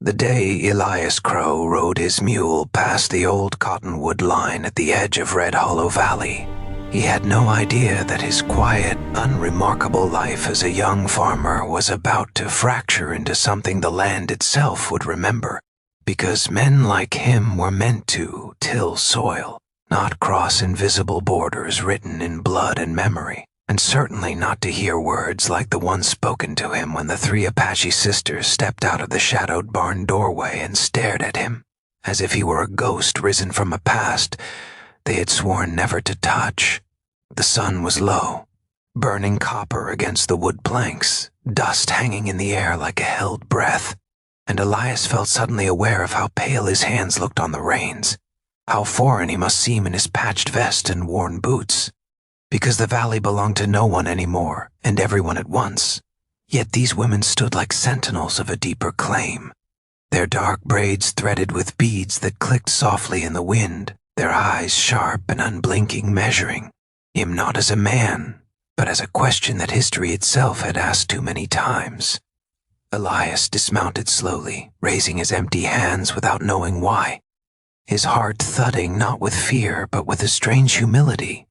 The day Elias Crow rode his mule past the old cottonwood line at the edge of Red Hollow Valley, he had no idea that his quiet, unremarkable life as a young farmer was about to fracture into something the land itself would remember, because men like him were meant to till soil, not cross invisible borders written in blood and memory, and certainly not to hear words like the one spoken to him when the three Apache sisters stepped out of the shadowed barn doorway and stared at him, as if he were a ghost risen from a past they had sworn never to touch. The sun was low, burning copper against the wood planks, dust hanging in the air like a held breath, and Elias felt suddenly aware of how pale his hands looked on the reins, how foreign he must seem in his patched vest and worn boots, because the valley belonged to no one anymore and everyone at once. Yet these women stood like sentinels of a deeper claim, their dark braids threaded with beads that clicked softly in the wind, their eyes sharp and unblinking, measuring him not as a man, but as a question that history itself had asked too many times. Elias dismounted slowly, raising his empty hands without knowing why, his heart thudding not with fear but with a strange humility,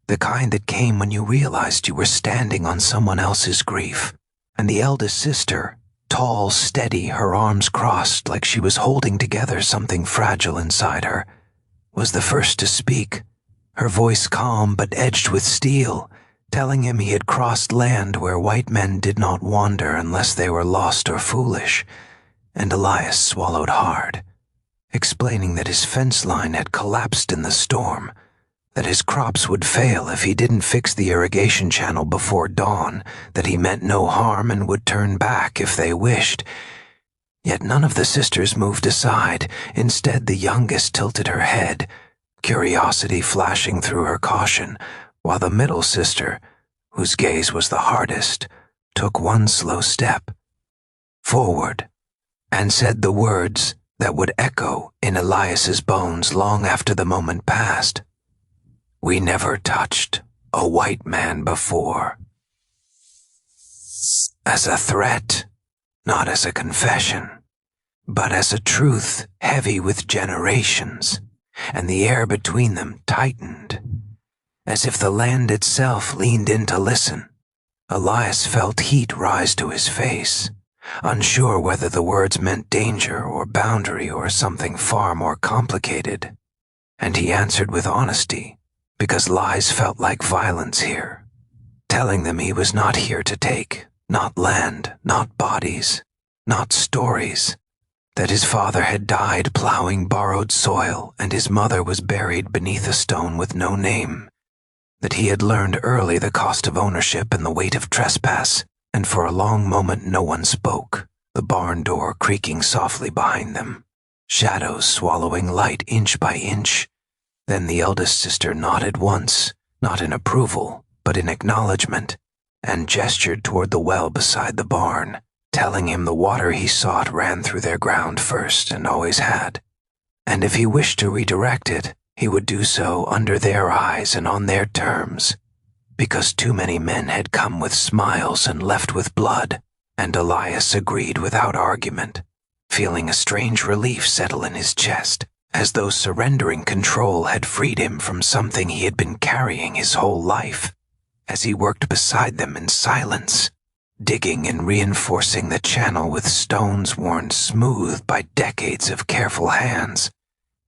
the kind that came when you realized you were standing on someone else's grief. And the eldest sister, tall, steady, her arms crossed like she was holding together something fragile inside her, was the first to speak, her voice calm but edged with steel, telling him he had crossed land where white men did not wander unless they were lost or foolish. And Elias swallowed hard, explaining that his fence line had collapsed in the storm, that his crops would fail if he didn't fix the irrigation channel before dawn, that he meant no harm and would turn back if they wished. Yet none of the sisters moved aside. Instead, the youngest tilted her head, curiosity flashing through her caution, while the middle sister, whose gaze was the hardest, took one slow step forward and said the words that would echo in Elias's bones long after the moment passed. "We never touched a white man before." As a threat, not as a confession, but as a truth heavy with generations, and the air between them tightened, as if the land itself leaned in to listen. Elias felt heat rise to his face, unsure whether the words meant danger or boundary or something far more complicated, and he answered with honesty, because lies felt like violence here, telling them he was not here to take, not land, not bodies, not stories, that his father had died plowing borrowed soil and his mother was buried beneath a stone with no name, that he had learned early the cost of ownership and the weight of trespass, and for a long moment no one spoke, the barn door creaking softly behind them, shadows swallowing light inch by inch. Then the eldest sister nodded once, not in approval, but in acknowledgement, and gestured toward the well beside the barn, telling him the water he sought ran through their ground first and always had, and if he wished to redirect it, he would do so under their eyes and on their terms, because too many men had come with smiles and left with blood, and Elias agreed without argument, feeling a strange relief settle in his chest, as though surrendering control had freed him from something he had been carrying his whole life. As he worked beside them in silence, digging and reinforcing the channel with stones worn smooth by decades of careful hands,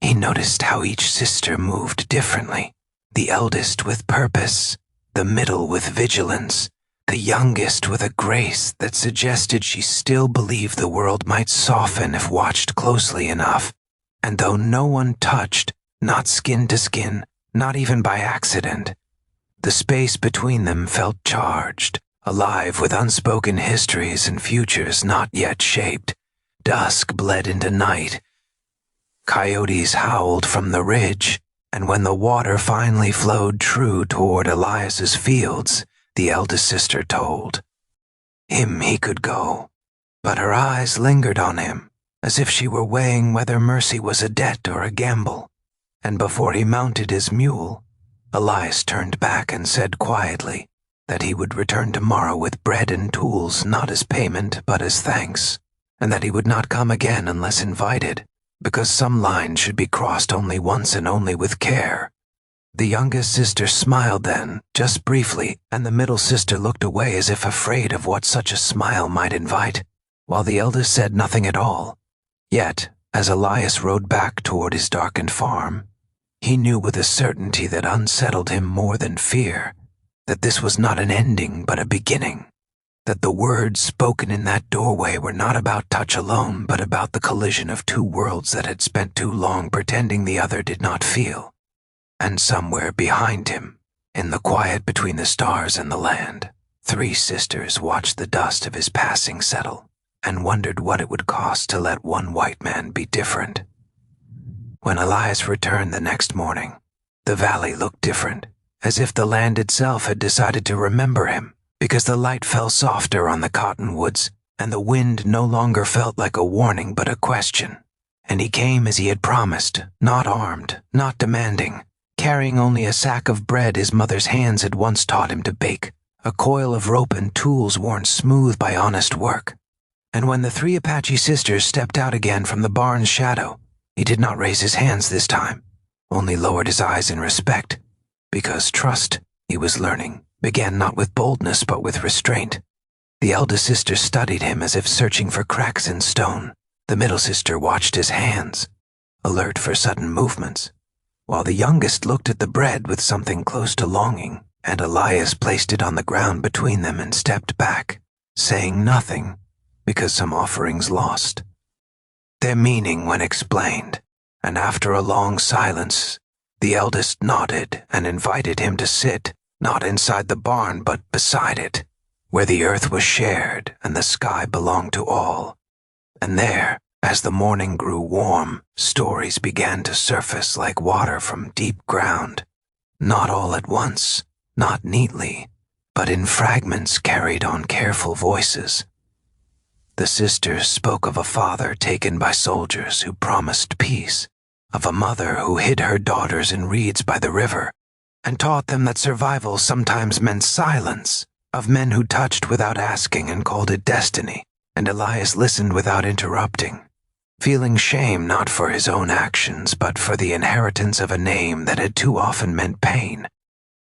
he noticed how each sister moved differently, the eldest with purpose, the middle with vigilance, the youngest with a grace that suggested she still believed the world might soften if watched closely enough. And though no one touched, not skin to skin, not even by accident, the space between them felt charged, alive with unspoken histories and futures not yet shaped. Dusk bled into night. Coyotes howled from the ridge, and when the water finally flowed true toward Elias's fields, the eldest sister told him he could go, but her eyes lingered on him, as if she were weighing whether mercy was a debt or a gamble, and before he mounted his mule, Elias turned back and said quietly that he would return tomorrow with bread and tools not as payment but as thanks. and that he would not come again unless invited, because some lines should be crossed only once and only with care. The youngest sister smiled then, just briefly, and the middle sister looked away as if afraid of what such a smile might invite, while the eldest said nothing at all. Yet, as Elias rode back toward his darkened farm, he knew with a certainty that unsettled him more than fear, that this was not an ending but a beginning, that the words spoken in that doorway were not about touch alone but about the collision of two worlds that had spent too long pretending the other did not feel. And somewhere behind him, in the quiet between the stars and the land, three sisters watched the dust of his passing settle and wondered what it would cost to let one white man be different. When Elias returned the next morning, the valley looked different, as if the land itself had decided to remember him, because the light fell softer on the cottonwoods, and the wind no longer felt like a warning but a question. And he came as he had promised, not armed, not demanding, carrying only a sack of bread his mother's hands had once taught him to bake, a coil of rope and tools worn smooth by honest work. And when the three Apache sisters stepped out again from the barn's shadow, he did not raise his hands this time, only lowered his eyes in respect, because trust, he was learning, began not with boldness but with restraint. The eldest sister studied him as if searching for cracks in stone. The middle sister watched his hands, alert for sudden movements, while the youngest looked at the bread with something close to longing, and Elias placed it on the ground between them and stepped back, saying nothing, because some offerings lost. Their meaning when explained, and after a long silence, the eldest nodded and invited him to sit, not inside the barn but beside it, where the earth was shared and the sky belonged to all. And there, as the morning grew warm, stories began to surface like water from deep ground, not all at once, not neatly, but in fragments carried on careful voices. The sisters spoke of a father taken by soldiers who promised peace, of a mother who hid her daughters in reeds by the river, and taught them that survival sometimes meant silence, of men who touched without asking and called it destiny, and Elias listened without interrupting, feeling shame not for his own actions but for the inheritance of a name that had too often meant pain.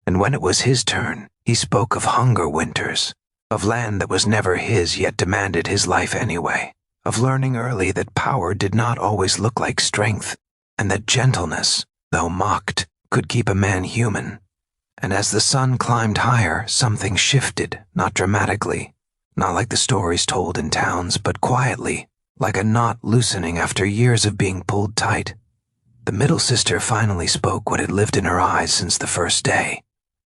And when it was his turn, he spoke of hunger winters, of land that was never his yet demanded his life anyway, of learning early that power did not always look like strength, and that gentleness, though mocked, could keep a man human. And as the sun climbed higher, something shifted, not dramatically, not like the stories told in towns, but quietly, like a knot loosening after years of being pulled tight. The middle sister finally spoke what had lived in her eyes since the first day,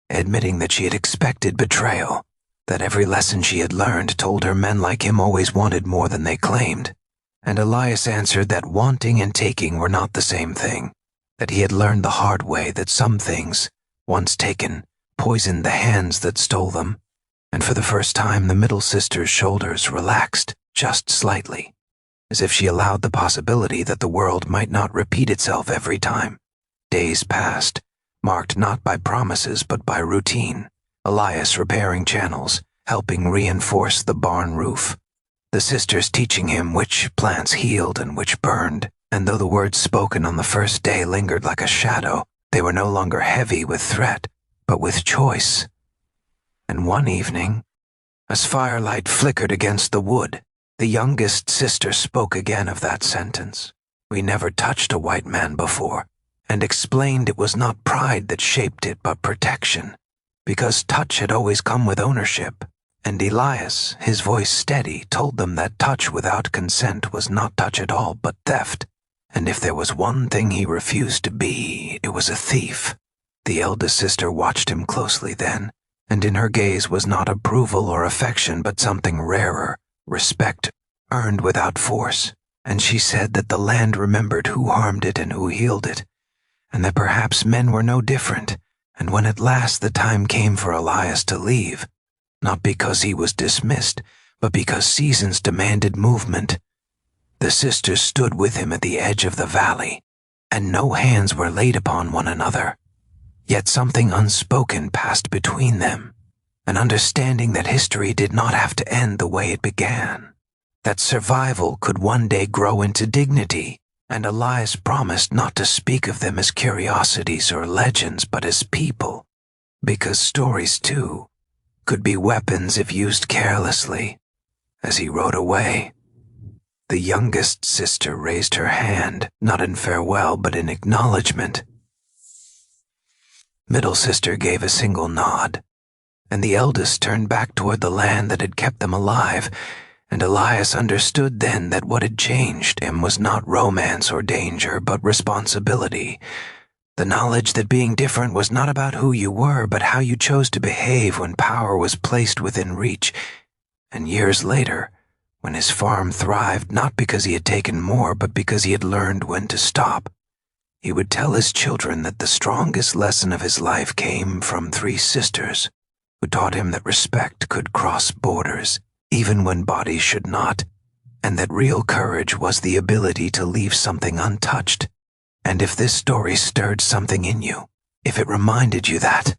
admitting that she had expected betrayal, that every lesson she had learned told her men like him always wanted more than they claimed. And Elias answered that wanting and taking were not the same thing, that he had learned the hard way that some things, once taken, poisoned the hands that stole them. And for the first time the middle sister's shoulders relaxed just slightly, as if she allowed the possibility that the world might not repeat itself every time. Days passed, marked not by promises but by routine, Elias repairing channels, helping reinforce the barn roof, the sisters teaching him which plants healed and which burned, and though the words spoken on the first day lingered like a shadow, they were no longer heavy with threat, but with choice. And one evening, as firelight flickered against the wood, the youngest sister spoke again of that sentence, "We never touched a white man before," and explained it was not pride that shaped it but protection, because touch had always come with ownership. And Elias, his voice steady, told them that touch without consent was not touch at all but theft, and if there was one thing he refused to be, it was a thief. The eldest sister watched him closely then, and in her gaze was not approval or affection but something rarer, respect, earned without force, and she said that the land remembered who harmed it and who healed it, and that perhaps men were no different. And when at last the time came for Elias to leave, not because he was dismissed, but because seasons demanded movement, the sisters stood with him at the edge of the valley, and no hands were laid upon one another. Yet something unspoken passed between them, an understanding that history did not have to end the way it began. that survival could one day grow into dignity, and Elias promised not to speak of them as curiosities or legends, but as people, because stories, too, could be weapons if used carelessly. As he rode away, the youngest sister raised her hand, not in farewell but in acknowledgement. Middle sister gave a single nod, and the eldest turned back toward the land that had kept them alive, and Elias understood then that what had changed him was not romance or danger, but responsibility. The knowledge that being different was not about who you were, but how you chose to behave when power was placed within reach. And years later, when his farm thrived not because he had taken more, but because he had learned when to stop, he would tell his children that the strongest lesson of his life came from 3 sisters who taught him that respect could cross borders, even when bodies should not, and that real courage was the ability to leave something untouched. And if this story stirred something in you, if it reminded you that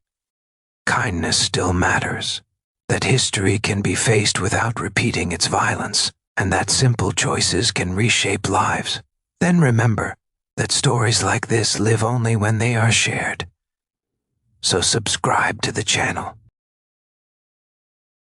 kindness still matters, that history can be faced without repeating its violence, and that simple choices can reshape lives, then remember that stories like this live only when they are shared. So subscribe to the channel